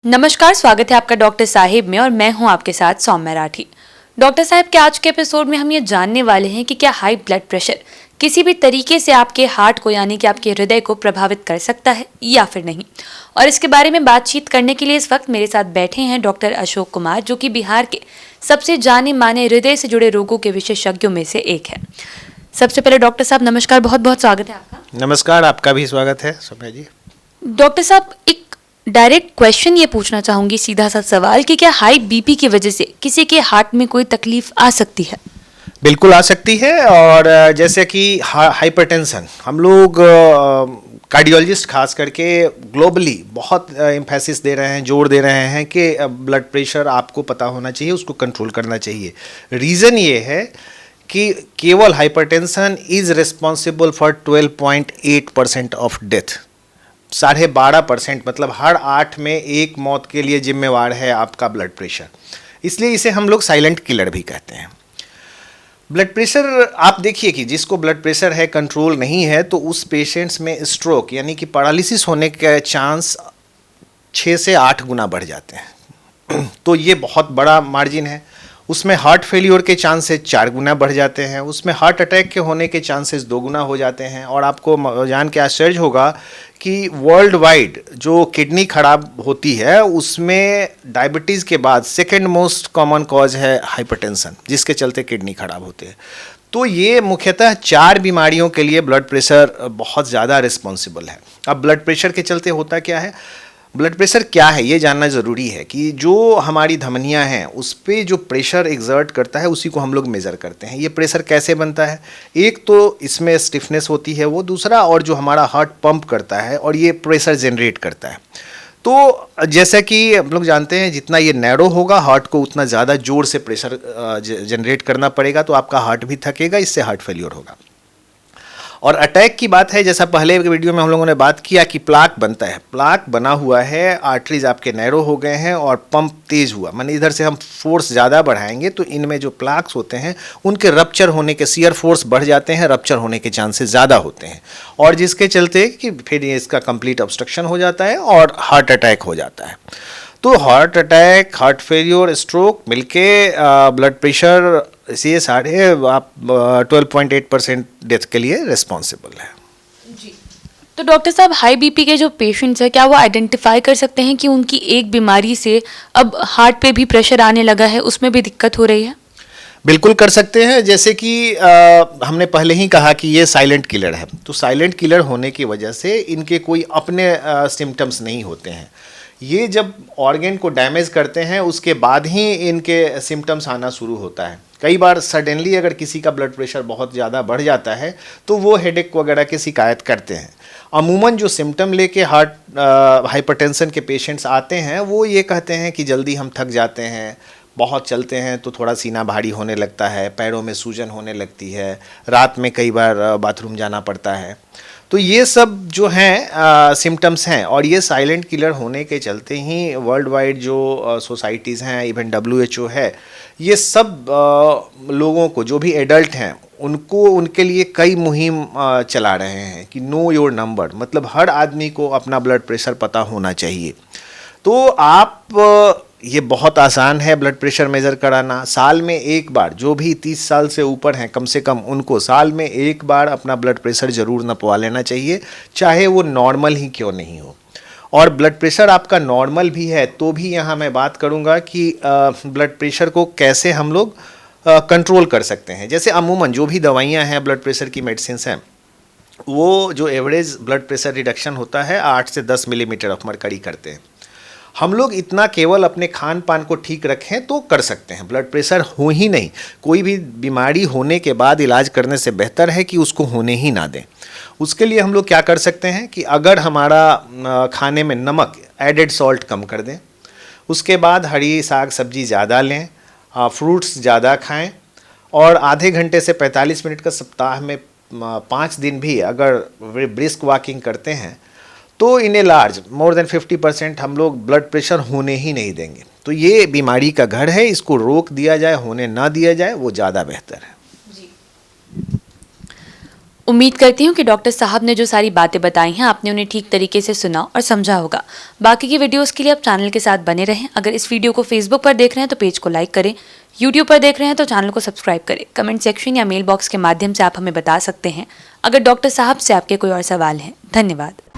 नमस्कार, स्वागत है आपका डॉक्टर साहिब में और मैं हूं आपके साथ सौम्या राठी। डॉक्टर साहब के आज के एपिसोड में हम ये जानने वाले हैं कि क्या हाई ब्लड प्रेशर किसी भी तरीके से आपके हार्ट को यानी कि आपके हृदय को प्रभावित कर सकता है या फिर नहीं। और इसके बारे में बातचीत करने के लिए इस वक्त मेरे साथ बैठे हैं डॉक्टर अशोक कुमार, जो कि बिहार के सबसे जाने माने हृदय से जुड़े रोगों के विशेषज्ञों में से एक है। सबसे पहले डॉक्टर साहब नमस्कार, बहुत बहुत स्वागत है आपका। नमस्कार, आपका भी स्वागत है सौम्या जी। डॉक्टर साहब, एक डायरेक्ट क्वेश्चन ये पूछना चाहूंगी, सीधा सा सवाल कि क्या हाई बीपी की वजह से किसी के हार्ट में कोई तकलीफ आ सकती है? बिल्कुल आ सकती है। और जैसे कि हाइपरटेंशन, हम लोग कार्डियोलॉजिस्ट खास करके ग्लोबली बहुत एम्फेसिस दे रहे हैं, जोर दे रहे हैं कि ब्लड प्रेशर आपको पता होना चाहिए, उसको कंट्रोल करना चाहिए। रीज़न ये है कि केवल hypertension is responsible for 12.8% of death. 12.5%, मतलब हर 8 में एक मौत के लिए जिम्मेवार है आपका ब्लड प्रेशर। इसलिए इसे हम लोग साइलेंट किलर भी कहते हैं। ब्लड प्रेशर, आप देखिए कि जिसको ब्लड प्रेशर है, कंट्रोल नहीं है, तो उस पेशेंट्स में स्ट्रोक यानी कि पैरालिसिस होने के चांस 6 से 8 गुना बढ़ जाते हैं। तो ये बहुत बड़ा मार्जिन है। उसमें हार्ट फेलियर के चांसेस 4 गुना बढ़ जाते हैं, उसमें हार्ट अटैक के होने के चांसेस 2 गुना हो जाते हैं। और आपको जान के आश्चर्य होगा कि वर्ल्ड वाइड जो किडनी खराब होती है उसमें डायबिटीज़ के बाद सेकेंड मोस्ट कॉमन कॉज है हाइपरटेंशन, जिसके चलते किडनी खराब होते हैं। तो ये मुख्यतः 4 बीमारियों के लिए ब्लड प्रेशर बहुत ज़्यादा रिस्पॉन्सिबल है। अब ब्लड प्रेशर के चलते होता क्या है, ब्लड प्रेशर क्या है ये जानना ज़रूरी है कि जो हमारी धमनियां हैं उस पर जो प्रेशर एग्जर्ट करता है उसी को हम लोग मेज़र करते हैं। ये प्रेशर कैसे बनता है, एक तो इसमें स्टिफनेस होती है, वो दूसरा और जो हमारा हार्ट पंप करता है और ये प्रेशर जनरेट करता है। तो जैसा कि हम लोग जानते हैं जितना ये नैरो होगा हार्ट को उतना ज़्यादा जोर से प्रेशर जनरेट करना पड़ेगा, तो आपका हार्ट भी थकेगा, इससे हार्ट फेल्योर होगा। और अटैक की बात है, जैसा पहले वीडियो में हम लोगों ने बात किया कि प्लाक बनता है, प्लाक बना हुआ है, आर्टरीज आपके नैरो हो गए हैं और पंप तेज हुआ, माने इधर से हम फोर्स ज़्यादा बढ़ाएंगे तो इनमें जो प्लाक्स होते हैं उनके रप्चर होने के, शियर फोर्स बढ़ जाते हैं, रप्चर होने के चांसेस ज़्यादा होते हैं और जिसके चलते कि फिर इसका कंप्लीट ऑब्स्ट्रक्शन हो जाता है और हार्ट अटैक हो जाता है। तो heart attack, heart failure, stroke मिलके ब्लड प्रेशर ये साढ़े आप 12.8% डेथ के लिए रिस्पॉन्सिबल है जी। तो डॉक्टर साहब, हाई बीपी के जो पेशेंट्स हैं क्या वो आइडेंटिफाई कर सकते हैं कि उनकी एक बीमारी से अब हार्ट पे भी प्रेशर आने लगा है, उसमें भी दिक्कत हो रही है? बिल्कुल कर सकते हैं। जैसे कि हमने पहले ही कहा कि ये साइलेंट किलर है, तो साइलेंट किलर होने की वजह से इनके कोई अपने सिम्टम्स नहीं होते हैं। ये जब ऑर्गन को डैमेज करते हैं उसके बाद ही इनके सिम्टम्स आना शुरू होता है। कई बार सडनली अगर किसी का ब्लड प्रेशर बहुत ज़्यादा बढ़ जाता है तो वो हेडेक वगैरह की शिकायत करते हैं। अमूमन जो सिम्टम लेके हार्ट हाइपरटेंशन के पेशेंट्स आते हैं वो ये कहते हैं कि जल्दी हम थक जाते हैं, बहुत चलते हैं तो थोड़ा सीना भारी होने लगता है, पैरों में सूजन होने लगती है, रात में कई बार बाथरूम जाना पड़ता है। तो ये सब जो हैं सिम्टम्स हैं और ये साइलेंट किलर होने के चलते ही वर्ल्ड वाइड जो सोसाइटीज़ हैं, इवन WHO है, ये सब लोगों को, जो भी एडल्ट हैं उनको, उनके लिए कई मुहिम चला रहे हैं कि नो योर नंबर, मतलब हर आदमी को अपना ब्लड प्रेशर पता होना चाहिए। तो आप ये बहुत आसान है ब्लड प्रेशर मेज़र कराना। साल में एक बार, जो भी 30 साल से ऊपर हैं कम से कम, उनको साल में एक बार अपना ब्लड प्रेशर ज़रूर नपवा लेना चाहिए, चाहे वो नॉर्मल ही क्यों नहीं हो। और ब्लड प्रेशर आपका नॉर्मल भी है तो भी यहाँ मैं बात करूँगा कि ब्लड प्रेशर को कैसे हम लोग कंट्रोल कर सकते हैं। जैसे अमूमन जो भी दवाइयाँ हैं ब्लड प्रेशर की मेडिसिन्स हैं, वो जो एवरेज ब्लड प्रेशर रिडक्शन होता है 8 से 10 मिलीमीटर ऑफ मरकरी करते हैं। हम लोग इतना केवल अपने खान पान को ठीक रखें तो कर सकते हैं, ब्लड प्रेशर हो ही नहीं। कोई भी बीमारी होने के बाद इलाज करने से बेहतर है कि उसको होने ही ना दें। उसके लिए हम लोग क्या कर सकते हैं कि अगर हमारा खाने में नमक, एडेड सॉल्ट कम कर दें, उसके बाद हरी साग सब्जी ज़्यादा लें, फ्रूट्स ज़्यादा खाएं और आधे घंटे से 45 मिनट का सप्ताह में 5 दिन भी अगर ब्रिस्क वॉकिंग करते हैं तो इन ए लार्ज मोर देन 50% हम लोग ब्लड प्रेशर होने ही नहीं देंगे। तो ये बीमारी का घर है, इसको रोक दिया जाए, होने ना दिया जाए, वो ज़्यादा बेहतर है। जी। उम्मीद करती हूँ कि डॉक्टर साहब ने जो सारी बातें बताई हैं आपने उन्हें ठीक तरीके से सुना और समझा होगा। बाकी की वीडियोस के लिए आप चैनल के साथ बने रहें। अगर इस वीडियो को फेसबुक पर देख रहे हैं तो पेज को लाइक करें, यूट्यूब पर देख रहे हैं तो चैनल को सब्सक्राइब करें। कमेंट सेक्शन या मेल बॉक्स के माध्यम से आप हमें बता सकते हैं अगर डॉक्टर साहब से आपके कोई और सवाल हैं। धन्यवाद।